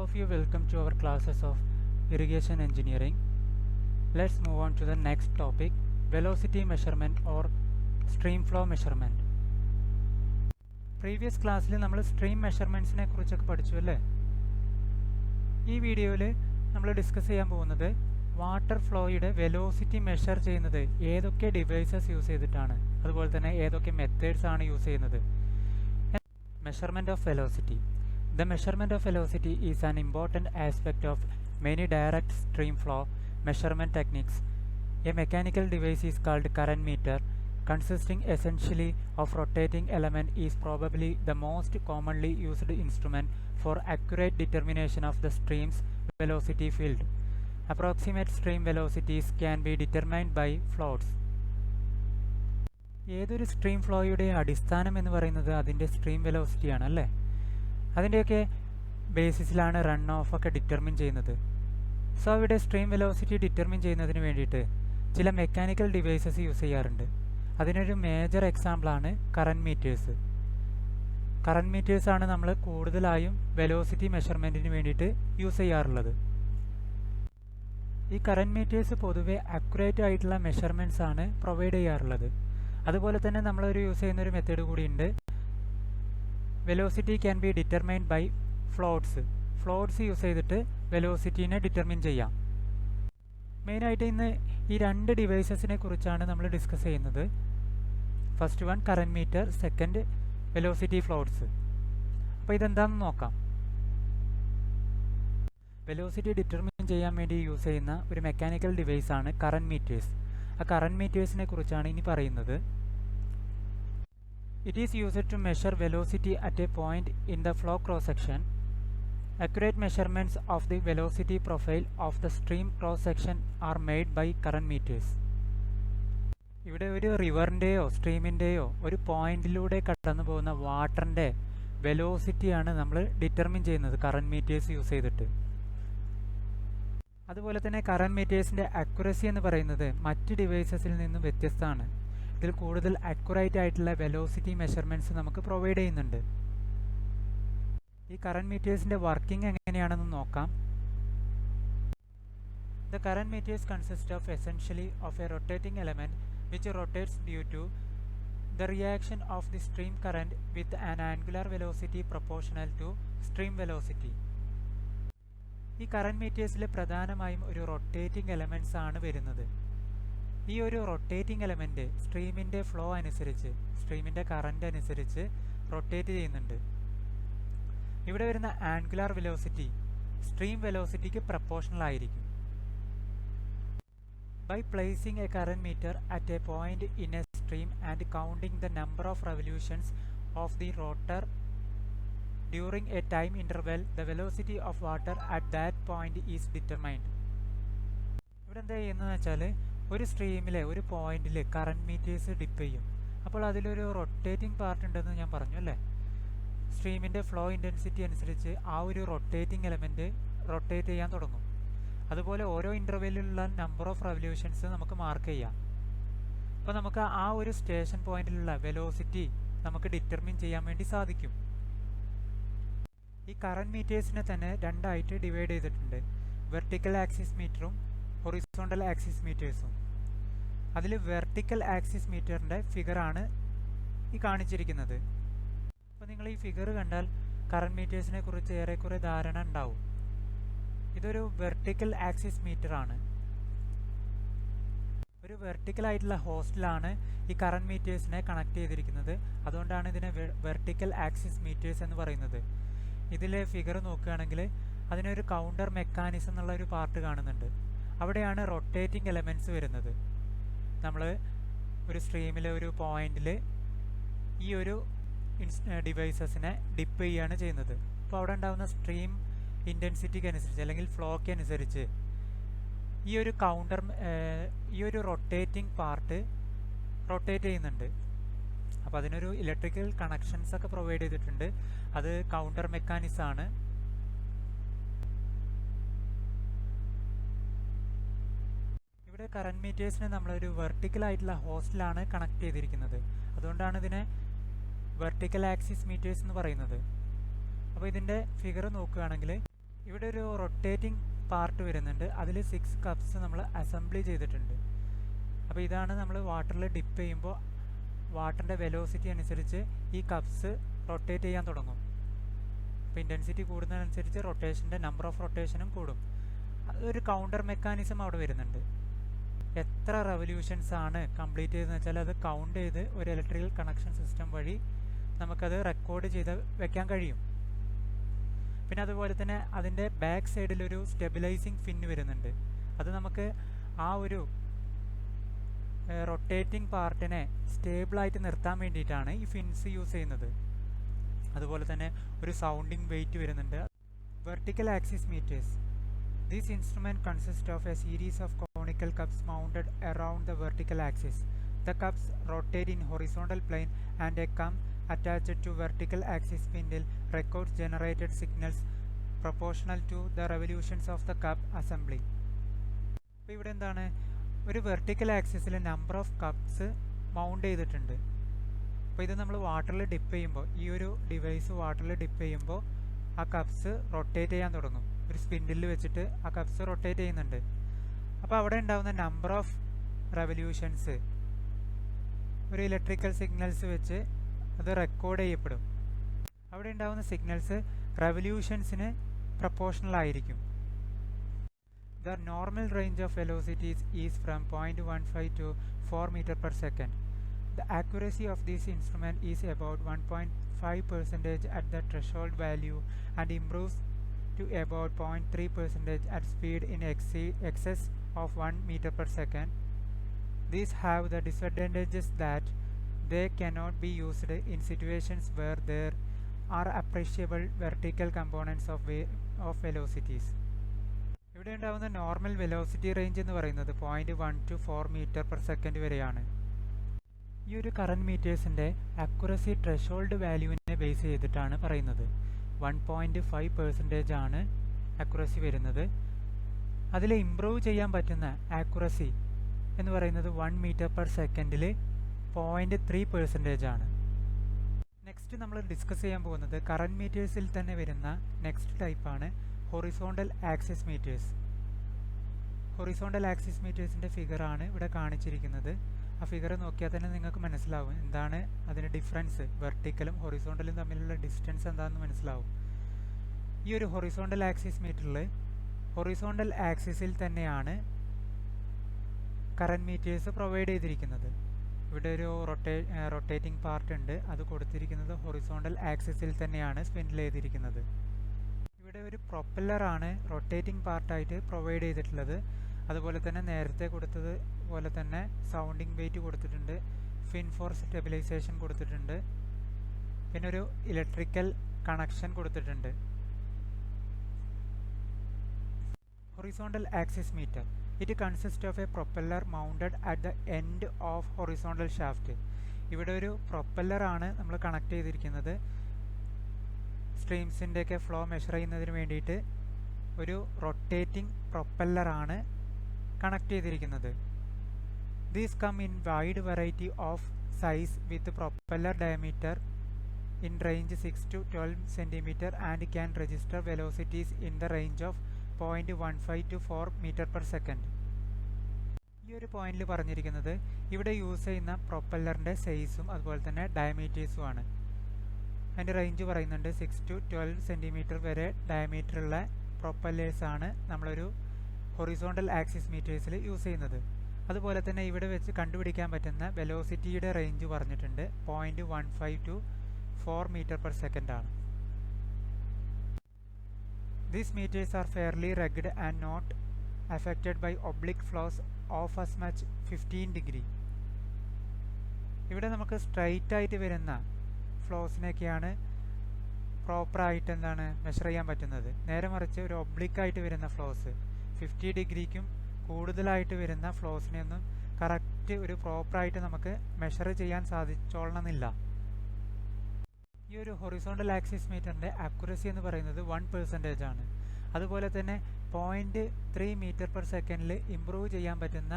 of you, welcome to our classes of irrigation engineering. Let's move on to the next topic, velocity measurement or stream flow measurement. Previous class നമ്മൾ stream measurements നെ കുറിച്ചൊക്കെ പഠിച്ചു അല്ലേ? ഈ വീഡിയോയിൽ നമ്മൾ discuss ചെയ്യാൻ പോകുന്നത് വാട്ടർ ഫ്ലോയുടെ വെലോസിറ്റി മെഷർ ചെയ്യുന്നത് ഏതൊക്കെ ഡിവൈസസ് യൂസ് ചെയ്തിട്ടാണ്, അതുപോലെ തന്നെ ഏതൊക്കെ മെത്തേഡ്സ് ആണ് യൂസ് ചെയ്യുന്നത്. Measurement of velocity. The measurement of velocity is an important aspect of many direct stream flow measurement techniques. A mechanical device is called current meter, consisting essentially of rotating element, is probably the most commonly used instrument for accurate determination of the stream's velocity field. Approximate stream velocities can be determined by floats. ഏതൊരു stream ഫ്ലോയുടെ അടിസ്ഥാനം എന്ന് പറയുന്നത് അതിൻ്റെ stream വെലോസിറ്റിയാണ് അല്ലേ? അതിൻ്റെയൊക്കെ ബേസിസിലാണ് run off ഒക്കെ determine ചെയ്യുന്നത്. സോ ഇവിടെ സ്ട്രീം വെലോസിറ്റി ഡിറ്റർമിൻ ചെയ്യുന്നതിന് വേണ്ടിയിട്ട് ചില മെക്കാനിക്കൽ ഡിവൈസസ് യൂസ് ചെയ്യാറുണ്ട്. അതിനൊരു മേജർ എക്സാമ്പിളാണ് കറണ്ട് മീറ്റേഴ്സ്. കറണ്ട് മീറ്റേഴ്സാണ് നമ്മൾ കൂടുതലായും വെലോസിറ്റി മെഷർമെൻറ്റിന് വേണ്ടിയിട്ട് യൂസ് ചെയ്യാറുള്ളത്. ഈ കറണ്ട് മീറ്റേഴ്സ് പൊതുവെ അക്യുറേറ്റ് ആയിട്ടുള്ള മെഷർമെൻറ്റ്സ് ആണ് പ്രൊവൈഡ് ചെയ്യാറുള്ളത്. അതുപോലെ തന്നെ നമ്മളൊരു യൂസ് ചെയ്യുന്നൊരു മെത്തേഡ് കൂടിയുണ്ട്. Velocity can be determined by floats. Floats use ചെയ്തിട്ട് വെലോസിറ്റീനെ ഡിറ്റർമിൻ ചെയ്യാം. മെയിനായിട്ട് ഇന്ന് ഈ രണ്ട് ഡിവൈസസിനെ കുറിച്ചാണ് നമ്മൾ ഡിസ്കസ് ചെയ്യുന്നത്. First one current meter, second velocity floats. അപ്പോൾ ഇതെന്താണെന്ന് നോക്കാം. വെലോസിറ്റി ഡിറ്റർമിൻ ചെയ്യാൻ വേണ്ടി യൂസ് ചെയ്യുന്ന ഒരു മെക്കാനിക്കൽ ഡിവൈസാണ് കറന്റ് മീറ്റേഴ്സ്. ആ കറന്റ് മീറ്റേഴ്സിനെ കുറിച്ചാണ് ഇനി പറയുന്നത്. It is used to measure velocity at a point in the flow cross-section. Accurate measurements of the velocity profile of the stream cross-section are made by current meters. ഇവിടെ ഒരു റിവറിൻ്റെയോ സ്ട്രീമിൻ്റെയോ ഒരു പോയിന്റിലൂടെ കടന്നു പോകുന്ന വാട്ടറിൻ്റെ വെലോസിറ്റിയാണ് നമ്മൾ ഡിറ്റർമിൻ ചെയ്യുന്നത് കറന്റ് മീറ്റേഴ്സ് യൂസ് ചെയ്തിട്ട്. അതുപോലെ തന്നെ കറന്റ് മീറ്റേഴ്സിൻ്റെ അക്യുറസി എന്ന് പറയുന്നത് മറ്റ് ഡിവൈസസിൽ നിന്നും വ്യത്യസ്തമാണ്. ഇതിൽ കൂടുതൽ അക്യുറേറ്റ് ആയിട്ടുള്ള വെലോസിറ്റി മെഷർമെൻറ്റ്സ് നമുക്ക് പ്രൊവൈഡ് ചെയ്യുന്നുണ്ട്. ഈ കറന്റ് മീറ്റേഴ്സിൻ്റെ വർക്കിംഗ് എങ്ങനെയാണെന്ന് നോക്കാം. The current meters consist of essentially of a rotating element which rotates due to the reaction of the stream current with an angular velocity proportional to stream velocity. ഈ current മീറ്റേഴ്സിൽ പ്രധാനമായും ഒരു rotating elements ആണ് വരുന്നത്. ഈ ഒരു rotating element സ്ട്രീമിൻ്റെ flow അനുസരിച്ച്, സ്ട്രീമിൻ്റെ current അനുസരിച്ച് റൊട്ടേറ്റ് ചെയ്യുന്നുണ്ട്. ഇവിടെ വരുന്ന ആംഗുലാർ വെലോസിറ്റി സ്ട്രീം വെലോസിറ്റിക്ക് പ്രപ്പോർഷണൽ ആയിരിക്കും. By placing a current meter at a point in a stream and counting the number of revolutions of the rotor during a time interval, the velocity of water at that point is determined. ഇവിടെ എന്താ ചെയ്യുന്നതെന്ന് വെച്ചാൽ ഒരു സ്ട്രീമിലെ ഒരു പോയിന്റിൽ current metres dip ചെയ്യും. അപ്പോൾ അതിലൊരു റൊട്ടേറ്റിംഗ് പാർട്ട് ഉണ്ടെന്ന് ഞാൻ പറഞ്ഞു അല്ലേ? സ്ട്രീമിൻ്റെ ഫ്ലോ ഇൻറ്റൻസിറ്റി അനുസരിച്ച് ആ ഒരു റൊട്ടേറ്റിംഗ് എലമെൻറ്റ് റൊട്ടേറ്റ് ചെയ്യാൻ തുടങ്ങും. അതുപോലെ ഓരോ ഇൻ്റർവെല്ലിലുള്ള നമ്പർ ഓഫ് റെവല്യൂഷൻസ് നമുക്ക് മാർക്ക് ചെയ്യാം. അപ്പോൾ നമുക്ക് ആ ഒരു സ്റ്റേഷൻ പോയിന്റിലുള്ള വെലോസിറ്റി നമുക്ക് ഡിറ്റർമിൻ ചെയ്യാൻ വേണ്ടി സാധിക്കും. ഈ കറന്റ് മീറ്റേഴ്സിനെ തന്നെ രണ്ടായിട്ട് ഡിവൈഡ് ചെയ്തിട്ടുണ്ട്. വെർട്ടിക്കൽ ആക്സിസ് മീറ്ററും ഹൊറിസോണ്ടൽ ആക്സിസ് മീറ്റേഴ്സും. അതിൽ വെർട്ടിക്കൽ ആക്സിസ് മീറ്ററിൻ്റെ ഫിഗറാണ് ഈ കാണിച്ചിരിക്കുന്നത്. അപ്പോൾ നിങ്ങൾ ഈ ഫിഗർ കണ്ടാൽ കറന്റ് മീറ്റേഴ്സിനെ കുറിച്ച് ഏറെക്കുറെ ധാരണ ഉണ്ടാവും. ഇതൊരു വെർട്ടിക്കൽ ആക്സിസ് മീറ്ററാണ്. ഒരു വെർട്ടിക്കൽ ആയിട്ടുള്ള ഹോസ്റ്റിലാണ് ഈ കറന്റ് മീറ്റേഴ്സിനെ കണക്ട് ചെയ്തിരിക്കുന്നത്. അതുകൊണ്ടാണ് ഇതിനെ വെർട്ടിക്കൽ ആക്സിസ് മീറ്റേഴ്സ് എന്ന് പറയുന്നത്. ഇതിലെ ഫിഗർ നോക്കുകയാണെങ്കിൽ അതിനൊരു കൗണ്ടർ മെക്കാനിസം എന്നുള്ള ഒരു പാർട്ട് കാണുന്നുണ്ട്. അവിടെയാണ് റൊട്ടേറ്റിംഗ് എലമെൻറ്റ്സ് വരുന്നത്. നമ്മൾ ഒരു സ്ട്രീമിലെ ഒരു പോയിന്റിൽ ഈ ഒരു ഡിവൈസസിനെ ഡിപ്പ് ചെയ്യുകയാണ് ചെയ്യുന്നത്. അപ്പോൾ അവിടെ ഉണ്ടാകുന്ന സ്ട്രീം ഇൻറ്റൻസിറ്റിക്ക് അനുസരിച്ച് അല്ലെങ്കിൽ ഫ്ലോക്ക് അനുസരിച്ച് ഈ ഒരു റൊട്ടേറ്റിംഗ് പാർട്ട് റൊട്ടേറ്റ് ചെയ്യുന്നുണ്ട്. അപ്പോൾ അതിനൊരു ഇലക്ട്രിക്കൽ കണക്ഷൻസ് ഒക്കെ പ്രൊവൈഡ് ചെയ്തിട്ടുണ്ട്. അത് കൗണ്ടർ മെക്കാനിസം ആണ്. ഇവിടെ കറന്റ് മീറ്റേഴ്സിനെ നമ്മളൊരു വെർട്ടിക്കൽ ആയിട്ടുള്ള ഹോസ്റ്റിലാണ് കണക്ട് ചെയ്തിരിക്കുന്നത്. അതുകൊണ്ടാണ് ഇതിനെ വെർട്ടിക്കൽ ആക്സിസ് മീറ്റേഴ്സ് എന്ന് പറയുന്നത്. അപ്പോൾ ഇതിൻ്റെ ഫിഗർ നോക്കുകയാണെങ്കിൽ ഇവിടെ ഒരു റൊട്ടേറ്റിംഗ് പാർട്ട് വരുന്നുണ്ട്, അതിൽ 6 കപ്സ് നമ്മൾ അസംബ്ലി ചെയ്തിട്ടുണ്ട്. അപ്പോൾ ഇതാണ് നമ്മൾ വാട്ടറിൽ ഡിപ്പ് ചെയ്യുമ്പോൾ വാട്ടറിൻ്റെ വെലോസിറ്റി അനുസരിച്ച് ഈ കപ്സ് റൊട്ടേറ്റ് ചെയ്യാൻ തുടങ്ങും. അപ്പോൾ ഇൻറ്റൻസിറ്റി കൂടുന്നതനുസരിച്ച് റൊട്ടേഷൻ്റെ നമ്പർ ഓഫ് റൊട്ടേഷനും കൂടും. അതൊരു കൗണ്ടർ മെക്കാനിസം അവിടെ വരുന്നുണ്ട്. എത്ര റെവല്യൂഷൻസ് ആണ് കംപ്ലീറ്റ് ചെയ്തതെന്ന് വെച്ചാൽ അത് കൗണ്ട് ചെയ്ത് ഒരു ഇലക്ട്രിക്കൽ കണക്ഷൻ സിസ്റ്റം വഴി നമുക്കത് റെക്കോർഡ് ചെയ്ത് വെക്കാൻ കഴിയും. പിന്നെ അതുപോലെ തന്നെ അതിൻ്റെ ബാക്ക് സൈഡിലൊരു സ്റ്റെബിലൈസിങ് ഫിൻ വരുന്നുണ്ട്. അത് നമുക്ക് ആ ഒരു റൊട്ടേറ്റിംഗ് പാർട്ടിനെ സ്റ്റേബിളായിട്ട് നിർത്താൻ വേണ്ടിയിട്ടാണ് ഈ ഫിൻസ് യൂസ് ചെയ്യുന്നത്. അതുപോലെ തന്നെ ഒരു സൗണ്ടിങ് വെയിറ്റ് വരുന്നുണ്ട്. Vertical axis meters. This instrument consist of a series of conical cups mounted around the vertical axis. The cups rotate in horizontal plane and a cam attached to vertical axis spindle records generated signals proportional to the revolutions of the cup assembly. അപ്പോൾ ഇവിടെ എന്താണ്, ഒരു vertical ആക്സിസിൽ number of cups mount ചെയ്തിട്ടുണ്ട്. അപ്പോൾ ഇത് നമ്മൾ വാട്ടറിൽ ഡിപ്പ് ചെയ്യുമ്പോൾ, ഈ ഒരു ഡിവൈസ് വാട്ടറിൽ ഡിപ്പ് ചെയ്യുമ്പോൾ ആ കപ്സ് റൊട്ടേറ്റ് ചെയ്യാൻ തുടങ്ങും. ഒരു സ്പിൻഡിൽ വെച്ചിട്ട് ആ കപ്സ് റൊട്ടേറ്റ് ചെയ്യുന്നുണ്ട്. അപ്പോൾ അവിടെ ഉണ്ടാകുന്ന നമ്പർ ഓഫ് റെവല്യൂഷൻസ് ഒരു ഇലക്ട്രിക്കൽ സിഗ്നൽസ് വെച്ച് അത് റെക്കോർഡ് ചെയ്യപ്പെടും. അവിടെ ഉണ്ടാകുന്ന സിഗ്നൽസ് റെവല്യൂഷൻസിന് പ്രപ്പോർഷണൽ ആയിരിക്കും. The normal range of velocities is from 0.15 to 4 meter per second. The accuracy of this instrument is about 1.5% at the threshold value and improves to about 0.3% at speed in excess of 1 meter per second. These have the disadvantages that they cannot be used in situations where there are appreciable vertical components of velocities. ഇവിടെ ഉണ്ടാകുന്ന normal velocity range എന്ന് പറയുന്നത് 0.1 to 4 meter per second വരെയാണ്. ഈ ഒരു current മീറ്റേഴ്സിൻ്റെ accuracy threshold വാല്യൂവിനെ base ചെയ്തിട്ടാണ് പറയുന്നത്. 1.5% ആണ് അക്യുറസി വരുന്നത്. അതിൽ ഇംപ്രൂവ് ചെയ്യാൻ പറ്റുന്ന ആക്യുറസി എന്ന് പറയുന്നത് 1 meter per secondൽ 0.3% ആണ്. നെക്സ്റ്റ് നമ്മൾ ഡിസ്കസ് ചെയ്യാൻ പോകുന്നത് കറന്റ് മീറ്റേഴ്സിൽ തന്നെ വരുന്ന നെക്സ്റ്റ് ടൈപ്പാണ് horizontal axis meters. Horizontal axis മീറ്റേഴ്സിൻ്റെ ഫിഗറാണ് ഇവിടെ കാണിച്ചിരിക്കുന്നത്. ആ ഫിഗർ നോക്കിയാൽ തന്നെ നിങ്ങൾക്ക് മനസ്സിലാവും എന്താണ് അതിൻ്റെ ഡിഫറൻസ്, വെർട്ടിക്കലും ഹൊറിസോണ്ടലും തമ്മിലുള്ള ഡിസ്റ്റൻസ് എന്താണെന്ന് മനസ്സിലാവും. ഈ ഒരു ഹൊറിസോണ്ടൽ ആക്സിസ് മീറ്ററിൽ ഹൊറിസോണ്ടൽ ആക്സിസിൽ തന്നെയാണ് കറന്റ് മീറ്റേഴ്സ് പ്രൊവൈഡ് ചെയ്തിരിക്കുന്നത്. ഇവിടെ ഒരു റൊട്ടേറ്റിംഗ് പാർട്ട് ഉണ്ട്, അത് കൊടുത്തിരിക്കുന്നത് ഹൊറിസോണ്ടൽ ആക്സിസിൽ തന്നെയാണ് സ്പിൻഡിൽ ചെയ്തിരിക്കുന്നത്. ഇവിടെ ഒരു പ്രൊപ്പല്ലറാണ് റൊട്ടേറ്റിംഗ് പാർട്ടായിട്ട് പ്രൊവൈഡ് ചെയ്തിട്ടുള്ളത്. അതുപോലെ തന്നെ നേരത്തെ കൊടുത്തത് പോലെ തന്നെ സൗണ്ടിങ് വെയിറ്റ് കൊടുത്തിട്ടുണ്ട്, ഫിൻ ഫോർ സ്റ്റെബിലൈസേഷൻ കൊടുത്തിട്ടുണ്ട്, പിന്നെ ഒരു ഇലക്ട്രിക്കൽ കണക്ഷൻ കൊടുത്തിട്ടുണ്ട്. Horizontal axis meter. It consists of a propeller mounted at the end of horizontal shaft. ഇവിടെ ഒരു പ്രൊപ്പല്ലർ ആണ് നമ്മൾ കണക്ട് ചെയ്തിരിക്കുന്നത്. സ്ട്രീംസിൻ്റെയൊക്കെ ഫ്ലോ മെഷർ ചെയ്യുന്നതിന് വേണ്ടിയിട്ട് ഒരു റൊട്ടേറ്റിംഗ് പ്രൊപ്പല്ലറാണ് കണക്ട് ചെയ്തിരിക്കുന്നത്. These come in wide variety of size with propeller diameter in range 6 to 12 cm and can register velocities in the range of 0.15 to 4 meter per second. ഈ ഒരു പോയിന്റിൽ പറഞ്ഞിരിക്കുന്നത് ഇവിടെ യൂസ് ചെയ്യുന്ന പ്രൊപ്പല്ലറിൻ്റെ സൈസും അതുപോലെ തന്നെ ഡയമീറ്റേഴ്സുമാണ്. അതിൻ്റെ റേഞ്ച് പറയുന്നുണ്ട് 6 to 12 cm വരെ ഡയമീറ്ററുള്ള പ്രൊപ്പല്ലേഴ്സാണ് നമ്മളൊരു ഹൊറിസോണ്ടൽ ആക്സിസ് മീറ്റേഴ്സിൽ യൂസ് ചെയ്യുന്നത്. അതുപോലെ തന്നെ ഇവിടെ വെച്ച് കണ്ടുപിടിക്കാൻ പറ്റുന്ന വെലോസിറ്റിയുടെ റേഞ്ച് പറഞ്ഞിട്ടുണ്ട് 0.15 to 4 meter per second ആണ്. These meters are fairly rugged and not affected by oblique flows of as much 15 degree. ഇവിടെ നമുക്ക് സ്ട്രൈറ്റ് ആയിട്ട് വരുന്ന ഫ്ലോസിനൊക്കെയാണ് പ്രോപ്പറായിട്ട് എന്താണ് മെഷർ ചെയ്യാൻ പറ്റുന്നത്. നേരെ മറിച്ച് ഒരു ഒബ്ലിക്കായിട്ട് വരുന്ന ഫ്ലോസ് 50 ഡിഗ്രിക്കും കൂടുതലായിട്ട് വരുന്ന ഫ്ലോസിനെയൊന്നും കറക്റ്റ് ഒരു പ്രോപ്പറായിട്ട് നമുക്ക് മെഷർ ചെയ്യാൻ സാധിച്ചോളണമെന്നില്ല. ഈ ഒരു ഹൊറിസോണ്ടൽ ആക്സിസ് മീറ്ററിൻ്റെ അക്യുറസി എന്ന് പറയുന്നത് 1% ആണ്. അതുപോലെ തന്നെ 0.3 meter per secondൽ ഇംപ്രൂവ് ചെയ്യാൻ പറ്റുന്ന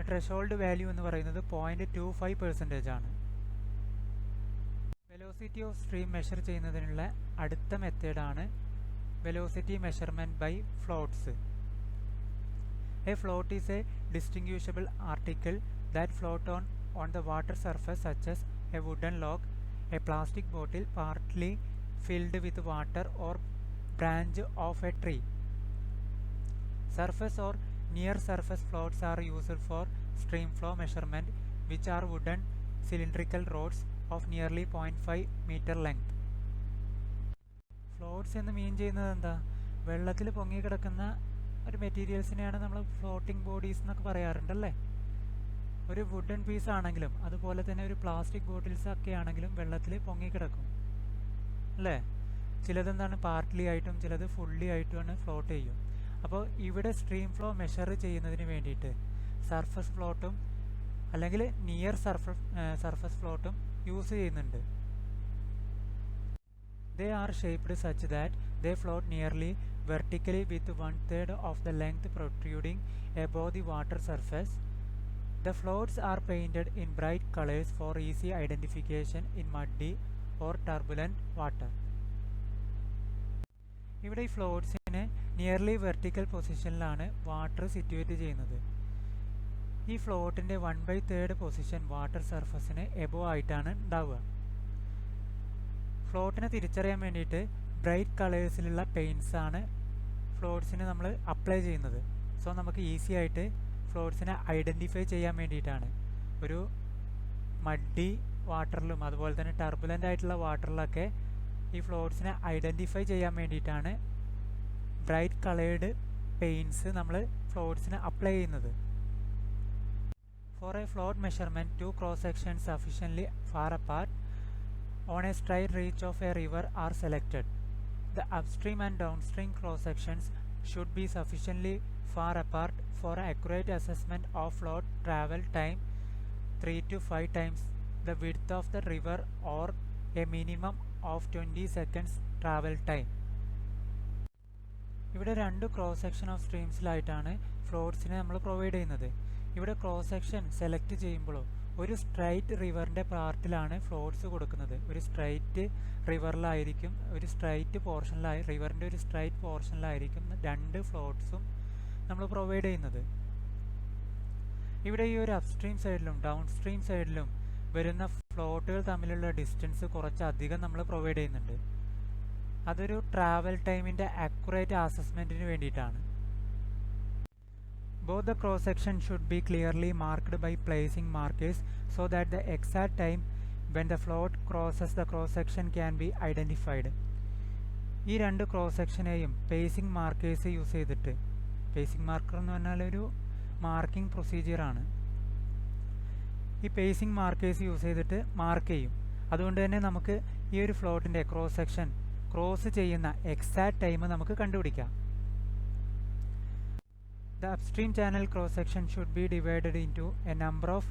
ത്രെഷോൾഡ് വാല്യൂ എന്ന് പറയുന്നത് 0.25% ആണ്. വെലോസിറ്റി ഓഫ് സ്ട്രീം മെഷർ ചെയ്യുന്നതിനുള്ള അടുത്ത മെത്തേഡാണ് velocity measurement by floats. A float is a distinguishable article that float on the water surface, such as a wooden log, a plastic bottle partly filled with water, or branch of a tree. Surface or near surface floats are used for stream flow measurement, which are wooden cylindrical rods of nearly 0.5 meter length. Floats എന്ന് മീൻ ചെയ്യുന്നത് എന്താ? വെള്ളത്തിൽ പൊങ്ങിക്കിടക്കുന്ന ഒരു മെറ്റീരിയൽസിനെയാണ് നമ്മൾ floating bodies എന്നൊക്കെ പറയാറുണ്ടല്ലേ. ഒരു wooden piece ആണെങ്കിലും അതുപോലെ തന്നെ ഒരു പ്ലാസ്റ്റിക് ബോട്ടിൽസ് ഒക്കെ ആണെങ്കിലും വെള്ളത്തിൽ പൊങ്ങിക്കിടക്കും അല്ലേ. ചിലതെന്താണ് പാർട്ട്ലി ആയിട്ടും ചിലത് ഫുള്ളി ആയിട്ടുമാണ് ഫ്ലോട്ട് ചെയ്യും. അപ്പോൾ ഇവിടെ സ്ട്രീം ഫ്ലോ മെഷർ ചെയ്യുന്നതിന് വേണ്ടിയിട്ട് സർഫസ് ഫ്ലോട്ടും അല്ലെങ്കിൽ നിയർ സർഫസ് ഫ്ലോട്ടും യൂസ് ചെയ്യുന്നുണ്ട്. They are shaped such that they float nearly vertically with 1/3 of the length protruding above the water surface. The floats are painted in bright colors for easy identification in muddy or turbulent water. ഇവിടെ ഈ ഫ്ലോട്ട്സിന് nearly vertical പൊസിഷനിലാണ് water situate ചെയ്യുന്നത്. ഈ ഫ്ലോട്ടിൻ്റെ 1/3 position water സർഫസിന് above ആയിട്ടാണ് ഉണ്ടാവുക. ഫ്ലോട്ടിനെ തിരിച്ചറിയാൻ വേണ്ടിയിട്ട് bright കളേഴ്സിലുള്ള പെയിൻറ്റ്സാണ് ഫ്ലോട്ട്സിന് നമ്മൾ apply ചെയ്യുന്നത്. സോ നമുക്ക് ഈസി ആയിട്ട് ഫ്ലോട്ട്സിനെ ഐഡൻറ്റിഫൈ ചെയ്യാൻ വേണ്ടിയിട്ടാണ്. ഒരു മഡ്ഡി വാട്ടറിലും അതുപോലെ തന്നെ ടർബുലൻ്റ് ആയിട്ടുള്ള വാട്ടറിലൊക്കെ ഈ ഫ്ലോട്ട്സിനെ ഐഡൻറ്റിഫൈ ചെയ്യാൻ വേണ്ടിയിട്ടാണ് ബ്രൈറ്റ് കളേർഡ് പെയിൻറ്റ്സ് നമ്മൾ ഫ്ലോട്ട്സിന് അപ്ലൈ ചെയ്യുന്നത്. For a float measurement, 2 cross sections sufficiently far apart on a straight reach of a river are selected. The upstream and downstream cross sections should be sufficiently far apart for accurate assessment of float travel time, 3 to 5 times the width of the river, or a minimum of 20 seconds travel time. ഇവിടെ 2 cross section of സ്ട്രീംസിലായിട്ടാണ് ഫ്ലോട്ട്സിനെ നമ്മൾ provide ചെയ്യുന്നത്. ഇവിടെ cross section select ചെയ്യുമ്പോഴോ ഒരു straight റിവറിൻ്റെ പാർട്ടിലാണ് floats കൊടുക്കുന്നത്. ഒരു straight റിവറിലായിരിക്കും, ഒരു straight പോർഷനിലായി റിവറിൻ്റെ ഒരു സ്ട്രൈറ്റ് പോർഷനിലായിരിക്കും 2 ഫ്ലോട്ട്സും നമ്മൾ പ്രൊവൈഡ് ചെയ്യുന്നത്. ഇവിടെ ഈ ഒരു അപ്സ്ട്രീം സൈഡിലും ഡൗൺ സ്ട്രീം സൈഡിലും വരുന്ന ഫ്ലോട്ടുകൾ തമ്മിലുള്ള ഡിസ്റ്റൻസ് കുറച്ചധികം നമ്മൾ പ്രൊവൈഡ് ചെയ്യുന്നുണ്ട്. അതൊരു ട്രാവൽ ടൈമിൻ്റെ അക്യുറേറ്റ് അസസ്മെൻറ്റിന് വേണ്ടിയിട്ടാണ്. Both the cross sections should be clearly marked by placing markers so that the exact time when the float crosses the cross section can be identified. ഈ 2 ക്രോസ് സെക്ഷനെയും പേസിംഗ് മാർക്കേഴ്സ് യൂസ് ചെയ്തിട്ട്, pacing marker എന്ന് പറഞ്ഞാൽ ഒരു marking പ്രൊസീജിയറാണ്. ഈ pacing markers use ചെയ്തിട്ട് mark ചെയ്യും. അതുകൊണ്ട് തന്നെ നമുക്ക് ഈ ഒരു ഫ്ലോട്ടിൻ്റെ ക്രോസ് സെക്ഷൻ ക്രോസ് ചെയ്യുന്ന എക്സാക്ട് ടൈം നമുക്ക് കണ്ടുപിടിക്കാം. The upstream channel cross section should be divided into a number of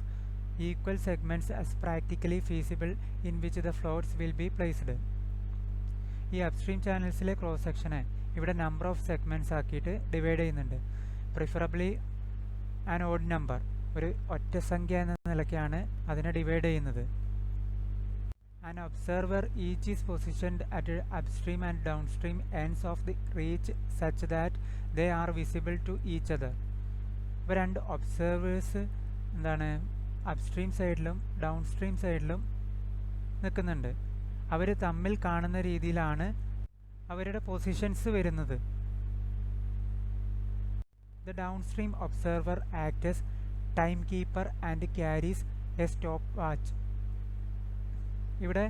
equal segments as practically feasible in which the floats will be placed. ഈ അപ്സ്ട്രീം ചാനൽസിലെ ക്രോസ് സെക്ഷനെ ഇവിടെ number of segments ആക്കിയിട്ട് divide ചെയ്യുന്നുണ്ട്. Preferably an odd number, ഒരു ഒറ്റ സംഖ്യ എന്ന നിലയ്ക്കാണ് അതിനെ ഡിവൈഡ് ചെയ്യുന്നത്. An observer each is positioned at upstream and downstream ends of the reach such that they are visible to each other. ഇപ്പോൾ 2 ഒബ്സർവേഴ്സ് എന്താണ് അപ്സ്ട്രീം സൈഡിലും ഡൗൺസ്ട്രീം സൈഡിലും നിൽക്കുന്നുണ്ട്. അവർ തമ്മിൽ കാണുന്ന രീതിയിലാണ് അവരുടെ പൊസിഷൻസ് വരുന്നത്. The downstream observer acts as timekeeper and carries a stopwatch. ഇവിടെ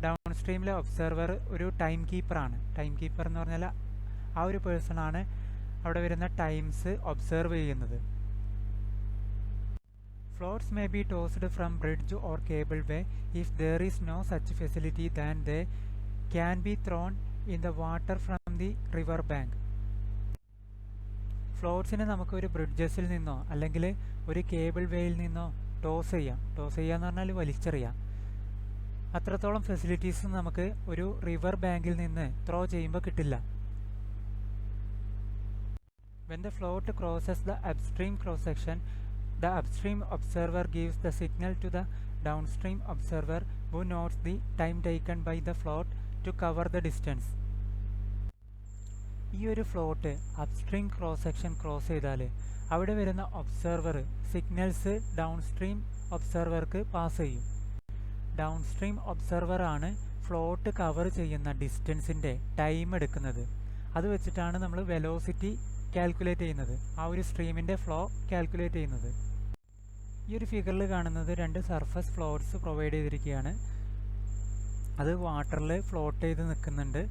ഡൗൺ സ്ട്രീമിലെ ഒബ്സർവർ ഒരു ടൈം കീപ്പറാണ്. ടൈം കീപ്പർ എന്ന് പറഞ്ഞാൽ ആ ഒരു പേഴ്സണാണ് അവിടെ വരുന്ന ടൈംസ് ഒബ്സർവ് ചെയ്യുന്നത്. Floats may be tossed from bridge or cable way. If there is no such facility then they can be thrown in the water from the river bank. ഫ്ലോട്ട്സിനെ നമുക്ക് ഒരു ബ്രിഡ്ജസിൽ നിന്നോ അല്ലെങ്കിൽ ഒരു കേബിൾ വേയിൽ നിന്നോ ടോസ് ചെയ്യാം. ടോസ് ചെയ്യുക എന്ന് പറഞ്ഞാൽ വലിച്ചെറിയാം. അത്രത്തോളം ഫെസിലിറ്റീസ് നമുക്ക് ഒരു റിവർ ബാങ്കിൽ നിന്ന് ത്രോ ചെയ്യുമ്പോൾ കിട്ടില്ല. When the float crosses the upstream cross section, the upstream observer gives the signal to the downstream observer who notes the time taken by the float to cover the distance. ഈ ഒരു float upstream cross section cross ചെയ്താൽ അവിടെ വരുന്ന observer signals downstream ഒബ്സർവർക്ക് pass ചെയ്യും. Downstream ഒബ്സർവറാണ് float cover ചെയ്യുന്ന ഡിസ്റ്റൻസിൻ്റെ time എടുക്കുന്നത്. അത് വെച്ചിട്ടാണ് നമ്മൾ വെലോസിറ്റി കാൽക്കുലേറ്റ് ചെയ്യുന്നത്, ആ ഒരു സ്ട്രീമിൻ്റെ ഫ്ലോ കാൽക്കുലേറ്റ് ചെയ്യുന്നത്. ഈ ഒരു ഫിഗറിൽ കാണുന്നത് 2 സർഫസ് ഫ്ലോട്ട്സ് പ്രൊവൈഡ് ചെയ്തിരിക്കുകയാണ്. അത് വാട്ടറിൽ ഫ്ലോട്ട് ചെയ്ത് നിൽക്കുന്നുണ്ട്.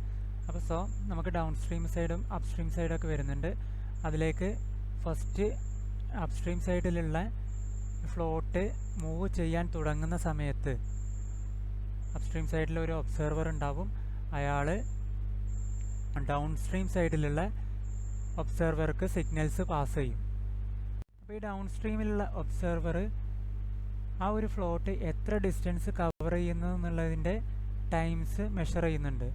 അപ്പോൾ നമുക്ക് ഡൗൺ സ്ട്രീം സൈഡും അപ്സ്ട്രീം സൈഡൊക്കെ വരുന്നുണ്ട്. അതിലേക്ക് ഫസ്റ്റ് അപ്സ്ട്രീം സൈഡിലുള്ള ഫ്ലോട്ട് മൂവ് ചെയ്യാൻ തുടങ്ങുന്ന സമയത്ത് അപ്സ്ട്രീം സൈഡിൽ ഒരു ഒബ്സർവർ ഉണ്ടാവും. അയാൾ ഡൗൺ സ്ട്രീം സൈഡിലുള്ള ഒബ്സർവർക്ക് സിഗ്നൽസ് പാസ് ചെയ്യും. അപ്പോൾ ഈ ഡൗൺ സ്ട്രീമിലുള്ള ഒബ്സർവർ ആ ഒരു ഫ്ലോട്ട് എത്ര ഡിസ്റ്റൻസ് കവർ ചെയ്യുന്നു എന്നുള്ളതിൻ്റെ ടൈംസ് മെഷർ ചെയ്യുന്നുണ്ട്.